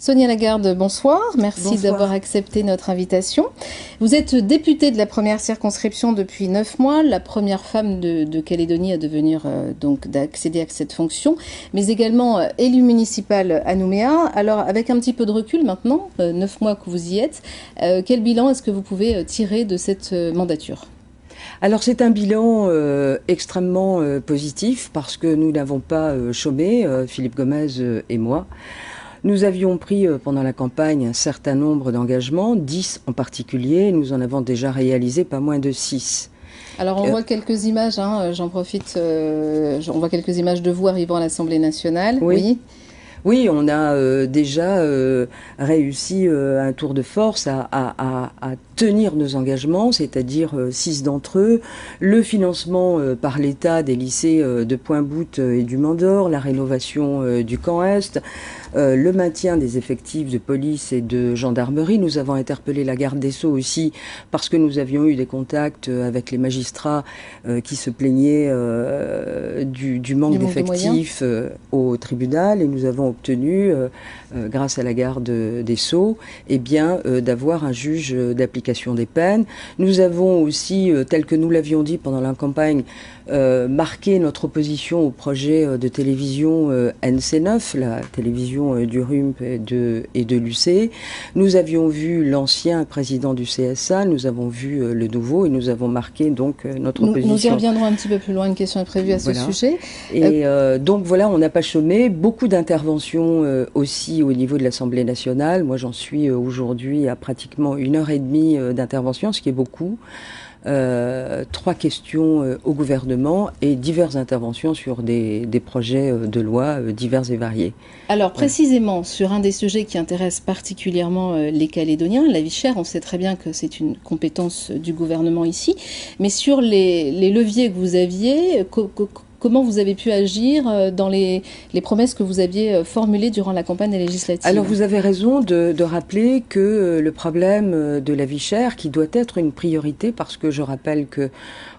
Sonia Lagarde, bonsoir. Merci d'avoir accepté notre invitation. Vous êtes députée de la première circonscription depuis 9 mois, la première femme de Calédonie à devenir d'accéder à cette fonction, mais également élue municipale à Nouméa. Alors, avec un petit peu de recul maintenant, 9 mois que vous y êtes, quel bilan est-ce que vous pouvez tirer de cette mandature ? Alors c'est un bilan extrêmement positif parce que nous n'avons pas chômé, Philippe Gomez et moi. Nous avions pris pendant la campagne un certain nombre d'engagements, 10 en particulier, nous en avons déjà réalisé pas moins de 6. Alors on voit quelques images, j'en profite, on voit quelques images de vous arrivant à l'Assemblée nationale. Oui. Oui, on a déjà réussi un tour de force à tenir nos engagements, c'est-à-dire 6 d'entre eux, le financement par l'État des lycées de Pointe-Boute et du Mont-d'Or, la rénovation du camp Est, le maintien des effectifs de police et de gendarmerie. Nous avons interpellé la garde des Sceaux aussi parce que nous avions eu des contacts avec les magistrats qui se plaignaient du manque d'effectifs au tribunal, et nous avons obtenu, grâce à la garde des Sceaux, d'avoir un juge d'application des peines. Nous avons aussi, tel que nous l'avions dit pendant la campagne, marqué notre opposition au projet de télévision NC9, la télévision du RUMP et de l'UC. Nous avions vu l'ancien président du CSA, nous avons vu le nouveau, et nous avons marqué donc notre opposition. Nous y reviendrons un petit peu plus loin, une question est prévue à ce sujet. Et donc voilà, on n'a pas chômé, beaucoup d'interventions aussi au niveau de l'Assemblée nationale. Moi j'en suis aujourd'hui à pratiquement 1h30 d'intervention, ce qui est beaucoup. 3 questions au gouvernement et diverses interventions sur des projets de loi divers et variés. Alors précisément sur un des sujets qui intéresse particulièrement les Calédoniens, la vie chère, on sait très bien que c'est une compétence du gouvernement ici, mais sur les leviers que vous aviez, comment vous avez pu agir dans les promesses que vous aviez formulées durant la campagne législative? Alors vous avez raison de rappeler que le problème de la vie chère, qui doit être une priorité, parce que je rappelle que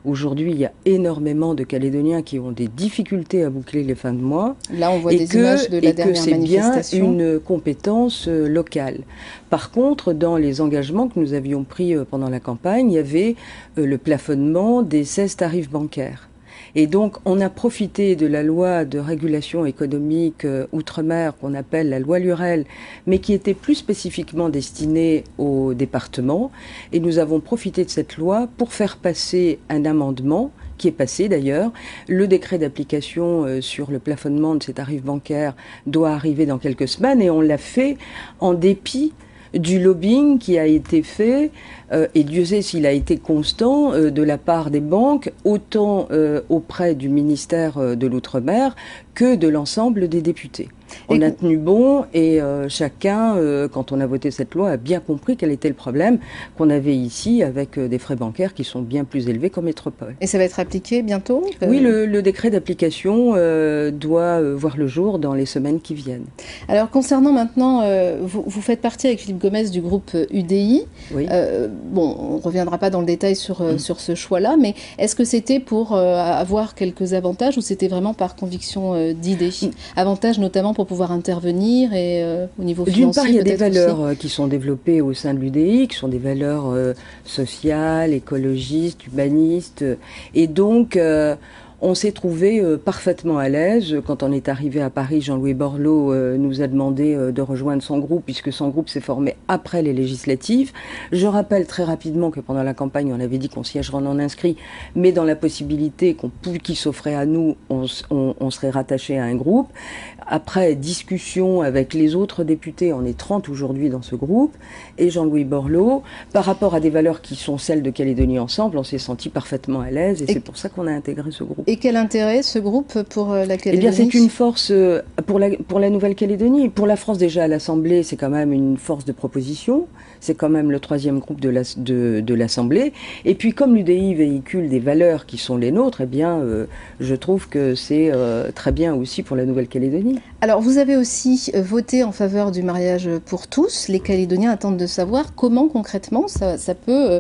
aujourd'hui il y a énormément de Calédoniens qui ont des difficultés à boucler les fins de mois. Là on voit des images de la dernière manifestation. Et que c'est bien une compétence locale. Par contre, dans les engagements que nous avions pris pendant la campagne, il y avait le plafonnement des 16 tarifs bancaires. Et donc, on a profité de la loi de régulation économique outre-mer, qu'on appelle la loi Lurel, mais qui était plus spécifiquement destinée aux départements. Et nous avons profité de cette loi pour faire passer un amendement, qui est passé d'ailleurs. Le décret d'application sur le plafonnement de ces tarifs bancaires doit arriver dans quelques semaines, et on l'a fait en dépit du lobbying qui a été fait, et Dieu sait s'il a été constant, de la part des banques, autant auprès du ministère de l'Outre-mer que de l'ensemble des députés. On a tenu bon, et chacun, quand on a voté cette loi, a bien compris quel était le problème qu'on avait ici avec des frais bancaires qui sont bien plus élevés qu'en métropole. Et ça va être appliqué bientôt ? Oui, le décret d'application doit voir le jour dans les semaines qui viennent. Alors concernant maintenant, vous faites partie avec Philippe Gomez du groupe UDI. Oui. Bon, on ne reviendra pas dans le détail sur ce choix-là, mais est-ce que c'était pour avoir quelques avantages, ou c'était vraiment par conviction d'idées ? Avantages notamment pour pouvoir intervenir, et au niveau financier. D'une part, il y a des valeurs qui sont développées au sein de l'UDI, qui sont des valeurs sociales, écologistes, humanistes, et donc on s'est trouvé parfaitement à l'aise. Quand on est arrivé à Paris, Jean-Louis Borloo nous a demandé de rejoindre son groupe, puisque son groupe s'est formé après les législatives. Je rappelle très rapidement que pendant la campagne, on avait dit qu'on siégerait en inscrit, mais dans la possibilité qui s'offrait à nous, on serait rattaché à un groupe. Après discussion avec les autres députés, on est 30 aujourd'hui dans ce groupe, et Jean-Louis Borloo, par rapport à des valeurs qui sont celles de Calédonie Ensemble, on s'est senti parfaitement à l'aise, et c'est pour ça qu'on a intégré ce groupe. Et quel intérêt ce groupe pour la Calédonie ? Eh bien, c'est une force pour la Nouvelle-Calédonie. Pour la France, déjà, à l'Assemblée, c'est quand même une force de proposition. C'est quand même le 3e groupe de l'Assemblée. Et puis, comme l'UDI véhicule des valeurs qui sont les nôtres, eh bien, je trouve que c'est très bien aussi pour la Nouvelle-Calédonie. Alors, vous avez aussi voté en faveur du mariage pour tous. Les Calédoniens attendent de savoir comment, concrètement, ça peut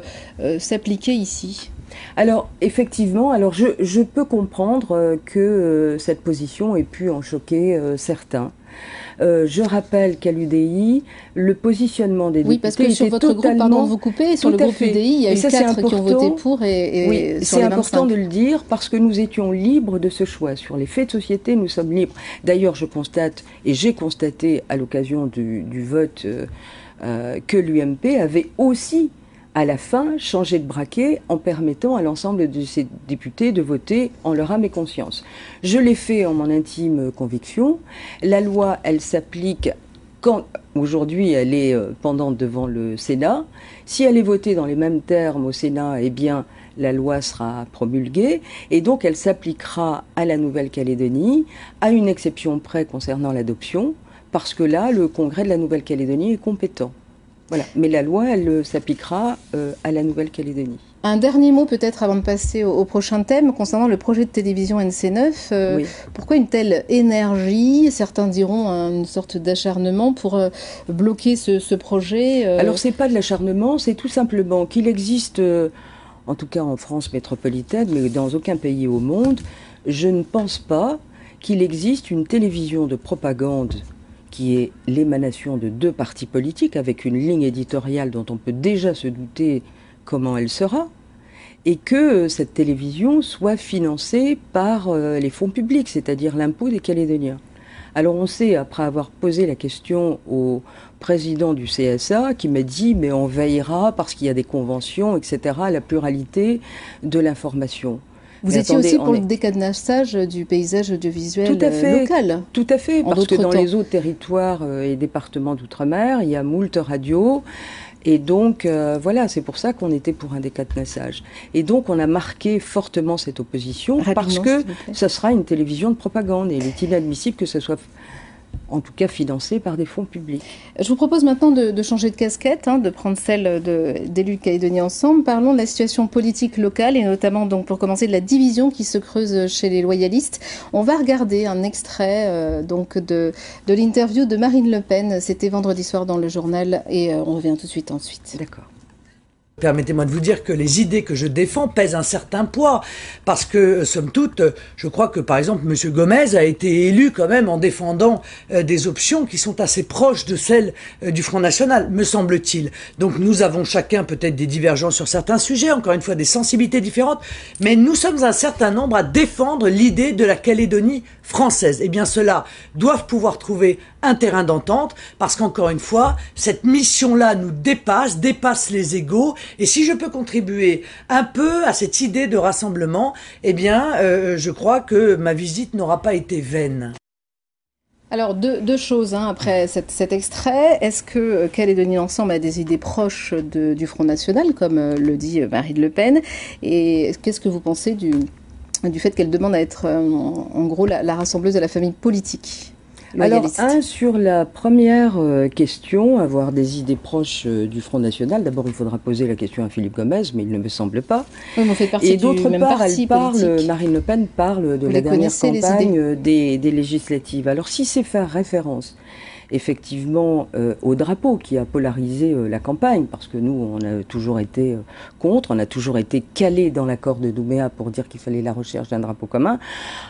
s'appliquer ici. Alors, effectivement, je peux comprendre que cette position ait pu en choquer certains. Je rappelle qu'à l'UDI, le positionnement des députés parce que sur votre groupe, pardon de vous couper, sur le groupe UDI, il y a eu 4 qui ont voté pour et c'est important de le dire parce que nous étions libres de ce choix. Sur les faits de société, nous sommes libres. D'ailleurs, je constate, et j'ai constaté à l'occasion du vote que l'UMP avait aussi à la fin, changer de braquet en permettant à l'ensemble de ces députés de voter en leur âme et conscience. Je l'ai fait en mon intime conviction. La loi, elle s'applique quand aujourd'hui elle est pendante devant le Sénat. Si elle est votée dans les mêmes termes au Sénat, eh bien la loi sera promulguée et donc elle s'appliquera à la Nouvelle-Calédonie, à une exception près concernant l'adoption, parce que là, le Congrès de la Nouvelle-Calédonie est compétent. Voilà. Mais la loi, elle s'appliquera à la Nouvelle-Calédonie. Un dernier mot peut-être avant de passer au prochain thème concernant le projet de télévision NC9. Oui. Pourquoi une telle énergie, certains diront une sorte d'acharnement pour bloquer ce projet Alors c'est pas de l'acharnement, c'est tout simplement qu'il existe, en tout cas en France métropolitaine, mais dans aucun pays au monde, je ne pense pas qu'il existe une télévision de propagande qui est l'émanation de 2 partis politiques, avec une ligne éditoriale dont on peut déjà se douter comment elle sera, et que cette télévision soit financée par les fonds publics, c'est-à-dire l'impôt des Calédoniens. Alors on sait, après avoir posé la question au président du CSA, qui m'a dit « mais on veillera parce qu'il y a des conventions, etc., à la pluralité de l'information ». Vous étiez aussi pour le décadenassage du paysage audiovisuel local. Tout à fait, parce que dans les autres territoires et départements d'outre-mer, il y a moult radios. Et donc, voilà, c'est pour ça qu'on était pour un décadenassage. Et donc, on a marqué fortement cette opposition parce que ça sera une télévision de propagande. Et il est inadmissible que ça soit en tout cas financé par des fonds publics. Je vous propose maintenant de changer de casquette, de prendre celle d'élus de Calédonie Ensemble. Parlons de la situation politique locale et notamment, donc, pour commencer, de la division qui se creuse chez les loyalistes. On va regarder un extrait de l'interview de Marine Le Pen. C'était vendredi soir dans le journal et on revient tout de suite ensuite. D'accord. Permettez-moi de vous dire que les idées que je défends pèsent un certain poids, parce que, somme toute, je crois que, par exemple, M. Gomez a été élu quand même en défendant des options qui sont assez proches de celles du Front National, me semble-t-il. Donc nous avons chacun peut-être des divergences sur certains sujets, encore une fois des sensibilités différentes, mais nous sommes un certain nombre à défendre l'idée de la Calédonie française. Eh bien, ceux-là doivent pouvoir trouver un terrain d'entente, parce qu'encore une fois, cette mission-là nous dépasse les égos. Et si je peux contribuer un peu à cette idée de rassemblement, eh bien, je crois que ma visite n'aura pas été vaine. Alors, deux choses après cet extrait. Est-ce que Calédonie Ensemble a des idées proches du Front National, comme le dit Marine Le Pen? Et qu'est-ce que vous pensez du fait qu'elle demande à être, en gros, la rassembleuse de la famille politique? Alors, sur la première question, avoir des idées proches du Front National, d'abord il faudra poser la question à Philippe Gomez, mais il ne me semble pas. Oui, mais on fait partie et d'autre part, politique. Marine Le Pen parle de la dernière campagne des législatives. Alors si c'est faire référence effectivement au drapeau qui a polarisé la campagne, parce que nous, on a toujours été contre, on a toujours été calés dans l'accord de Nouméa pour dire qu'il fallait la recherche d'un drapeau commun.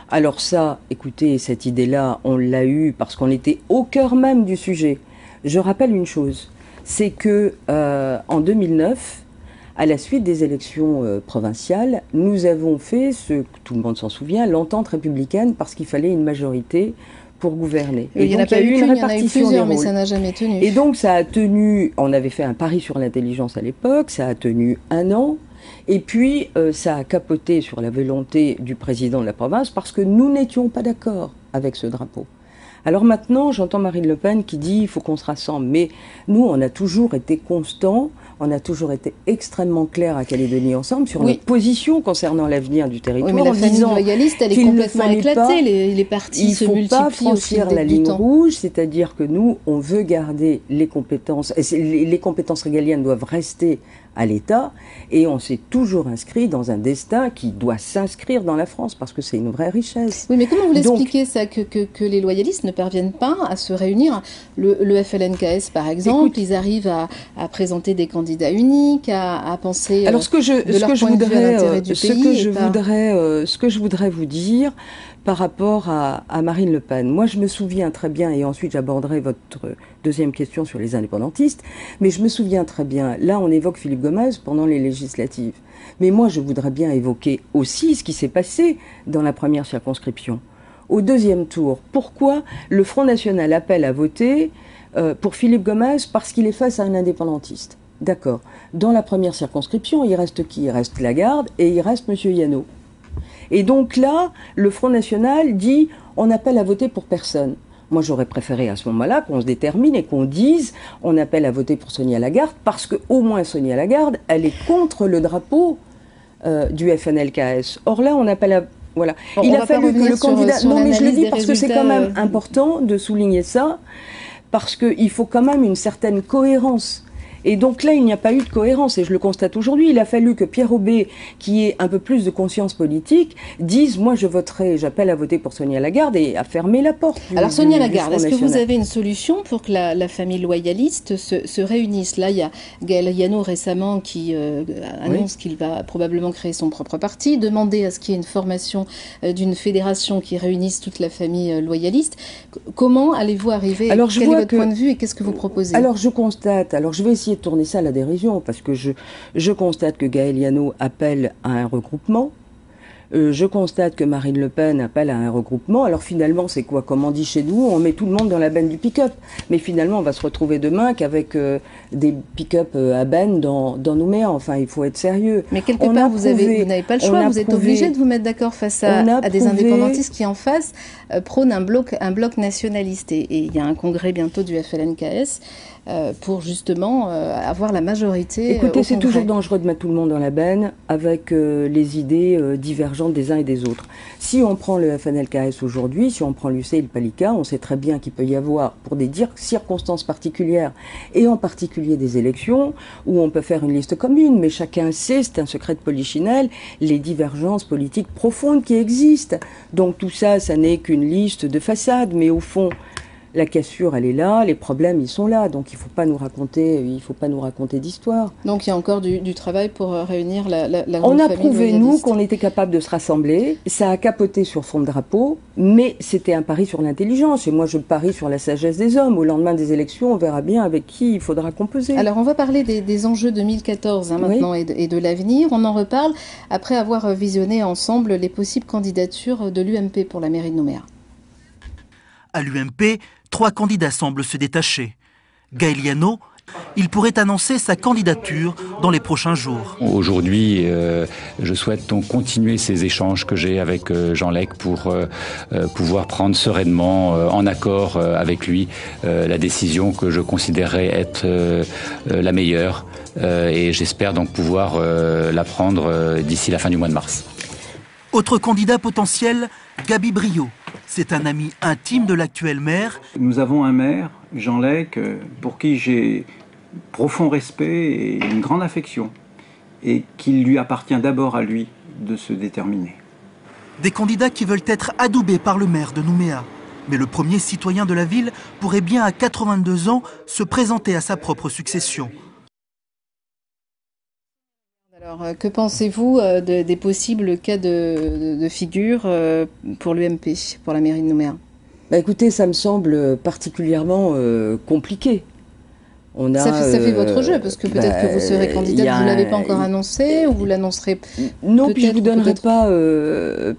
Alors ça, écoutez, cette idée-là, on l'a eue parce qu'on était au cœur même du sujet. Je rappelle une chose, c'est que en 2009, à la suite des élections provinciales, nous avons fait, tout le monde s'en souvient, l'entente républicaine parce qu'il fallait une majorité pour gouverner. Et il y en a pas eu une répartition des rôles. Mais ça n'a jamais tenu. Et donc ça a tenu, on avait fait un pari sur l'intelligence à l'époque, ça a tenu 1 an, et puis ça a capoté sur la volonté du président de la province parce que nous n'étions pas d'accord avec ce drapeau. Alors maintenant, j'entends Marine Le Pen qui dit il faut qu'on se rassemble, mais nous, on a toujours été constants, on a toujours été extrêmement clairs à Calédonie Ensemble sur notre position concernant l'avenir du territoire. Oui, mais la famille loyaliste, elle est complètement éclatée, les partis se multiplient. Il ne faut pas franchir la ligne rouge, c'est-à-dire que nous, on veut garder les compétences, les compétences régaliennes doivent rester à l'État, et on s'est toujours inscrit dans un destin qui doit s'inscrire dans la France, parce que c'est une vraie richesse. Oui, mais comment vous l'expliquez ça, que les loyalistes ne parviennent pas à se réunir? Le FLNKS, par exemple, écoute, ils arrivent à présenter des candidats uniques, à penser alors, ce que je voudrais vous dire par rapport à Marine Le Pen. Moi, je me souviens très bien, et ensuite j'aborderai votre deuxième question sur les indépendantistes, mais je me souviens très bien, là on évoque Philippe Gomez pendant les législatives, mais moi je voudrais bien évoquer aussi ce qui s'est passé dans la première circonscription. Au deuxième tour, pourquoi le Front National appelle à voter pour Philippe Gomez? Parce qu'il est face à un indépendantiste. D'accord. Dans la première circonscription, il reste qui? Il reste Lagarde et il reste M. Yano. Et donc là, le Front National dit on appelle à voter pour personne. Moi, j'aurais préféré à ce moment-là qu'on se détermine et qu'on dise on appelle à voter pour Sonia Lagarde parce que au moins Sonia Lagarde, elle est contre le drapeau du FNLKS. Or là, on appelle à... Voilà. Bon, il a fallu que le candidat... Sur non, mais je le dis parce que c'est quand même résultats, important de souligner ça, parce qu'il faut quand même une certaine cohérence. Et donc là, il n'y a pas eu de cohérence, et je le constate aujourd'hui. Il a fallu que Pierre Aubé, qui ait un peu plus de conscience politique, dise « Moi, je voterai, j'appelle à voter pour Sonia Lagarde » et à fermer la porte. Alors Sonia Lagarde, est-ce que vous avez une solution pour que la famille loyaliste se réunisse? Là, il y a Gaël Yano récemment qui annonce qu'il va probablement créer son propre parti, demander à ce qu'il y ait une formation d'une fédération qui réunisse toute la famille loyaliste. Comment allez-vous arriver? Quel est votre point de vue et qu'est-ce que vous proposez? Alors je constate, je vais essayer de tourner ça à la dérision, parce que je constate que Gaël Yano appelle à un regroupement. Je constate que Marine Le Pen appelle à un regroupement. Alors finalement, c'est quoi? Comme on dit chez nous, on met tout le monde dans la benne du pick-up. Mais finalement, on va se retrouver demain qu'avec des pick-up à benne dans Nouméa. Enfin, il faut être sérieux. Mais quelque part, vous n'avez pas le choix. Vous êtes obligé de vous mettre d'accord face à des indépendantistes qui, en face, prônent un bloc nationaliste. Et il y a un congrès bientôt du FLNKS pour justement avoir la majorité. Écoutez, c'est toujours dangereux de mettre tout le monde dans la benne avec les idées divergentes des uns et des autres. Si on prend le FNLKS aujourd'hui, si on prend l'UC et le PALICA, on sait très bien qu'il peut y avoir, pour des circonstances particulières, et en particulier des élections, où on peut faire une liste commune, mais chacun sait, c'est un secret de polichinelle, les divergences politiques profondes qui existent. Donc tout ça, ça n'est qu'une liste de façade, mais au fond, la cassure, elle est là, les problèmes, ils sont là, donc il faut pas nous raconter d'histoire. Donc il y a encore du travail pour réunir la grande famille. On a prouvé, nous, qu'on était capable de se rassembler, ça a capoté sur fond de drapeau, mais c'était un pari sur l'intelligence, et moi je parie sur la sagesse des hommes. Au lendemain des élections, on verra bien avec qui il faudra composer. Alors on va parler des enjeux 2014 maintenant, oui, et de l'avenir. On en reparle après avoir visionné ensemble les possibles candidatures de l'UMP pour la mairie de Nouméa. À l'UMP, 3 candidats semblent se détacher. Gaël Yano, il pourrait annoncer sa candidature dans les prochains jours. Aujourd'hui, je souhaite donc continuer ces échanges que j'ai avec Jean Lec pour pouvoir prendre sereinement, en accord avec lui, la décision que je considérerais être la meilleure. Et j'espère donc pouvoir la prendre d'ici la fin du mois de mars. Autre candidat potentiel, Gaby Briot. C'est un ami intime de l'actuel maire. Nous avons un maire, Jean Lec, pour qui j'ai profond respect et une grande affection, et qu'il lui appartient d'abord à lui de se déterminer. Des candidats qui veulent être adoubés par le maire de Nouméa. Mais le premier citoyen de la ville pourrait bien à 82 ans se présenter à sa propre succession. Alors, que pensez-vous des possibles cas de figure pour l'UMP, pour la mairie de Nouméa? Écoutez, ça me semble particulièrement compliqué. Ça fait votre jeu, parce que peut-être que vous serez candidate, vous ne l'avez pas encore annoncé, ou vous l'annoncerez non, puis je ne vous donnerai pas,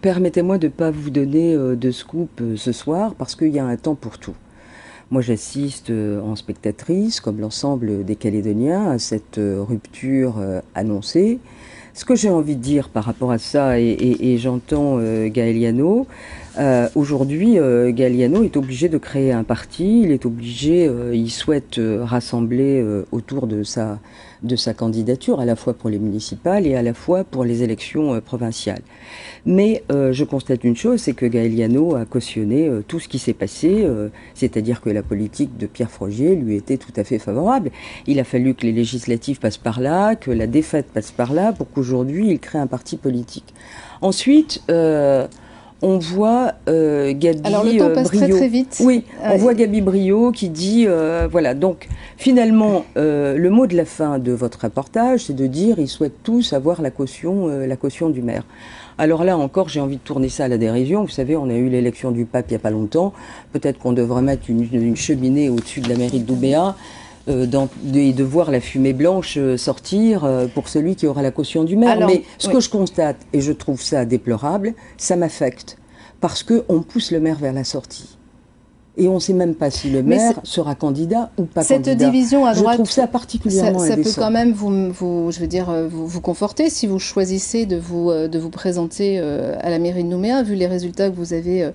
permettez-moi de ne pas vous donner de scoop ce soir, parce qu'il y a un temps pour tout. Moi, j'assiste en spectatrice, comme l'ensemble des Calédoniens, à cette rupture annoncée. Ce que j'ai envie de dire par rapport à ça, et j'entends Gaël Yano, aujourd'hui, Gaël Yano est obligé de créer un parti, il souhaite rassembler autour de de sa candidature, à la fois pour les municipales et à la fois pour les élections provinciales. Mais je constate une chose, c'est que Gaël Liano a cautionné tout ce qui s'est passé, c'est-à-dire que la politique de Pierre Frogier lui était tout à fait favorable. Il a fallu que les législatives passent par là, que la défaite passe par là, pour qu'aujourd'hui il crée un parti politique. Ensuite, on voit Gabi Alors le temps passe Briot. très vite. Oui, on voit Gabi Briot qui dit, voilà, donc finalement, le mot de la fin de votre reportage, c'est de dire ils souhaitent tous avoir la caution du maire. Alors là encore, j'ai envie de tourner ça à la dérision. Vous savez, on a eu l'élection du pape il n'y a pas longtemps. Peut-être qu'on devrait mettre une cheminée au-dessus de la mairie de Nouméa et de voir la fumée blanche sortir pour celui qui aura la caution du maire. Alors, mais ce que je constate, et je trouve ça déplorable, ça m'affecte. Parce qu'on pousse le maire vers la sortie. Et on ne sait même pas si le maire sera candidat ou pas candidat. Cette division à droite, je trouve ça particulièrement ça indécent. peut quand même vous conforter si vous choisissez de vous présenter à la mairie de Nouméa, vu les résultats que vous avez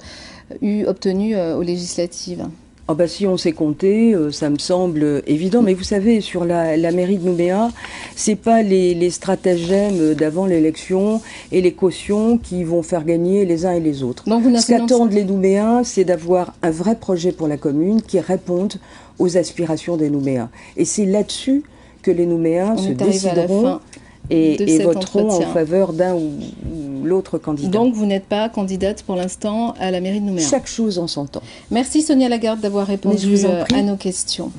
obtenus aux législatives. Oh bah si on sait compter, ça me semble évident. Mais vous savez, sur la mairie de Nouméa, c'est pas les stratagèmes d'avant l'élection et les cautions qui vont faire gagner les uns et les autres. Donc ce qu'attendent les Nouméens, c'est d'avoir un vrai projet pour la commune qui réponde aux aspirations des Nouméens. Et c'est là-dessus que les Nouméens se décideront et voteront en faveur d'un ou l'autre candidat. Donc vous n'êtes pas candidate pour l'instant à la mairie de Nouméa. Chaque chose en son temps. Merci Sonia Lagarde d'avoir répondu à nos questions.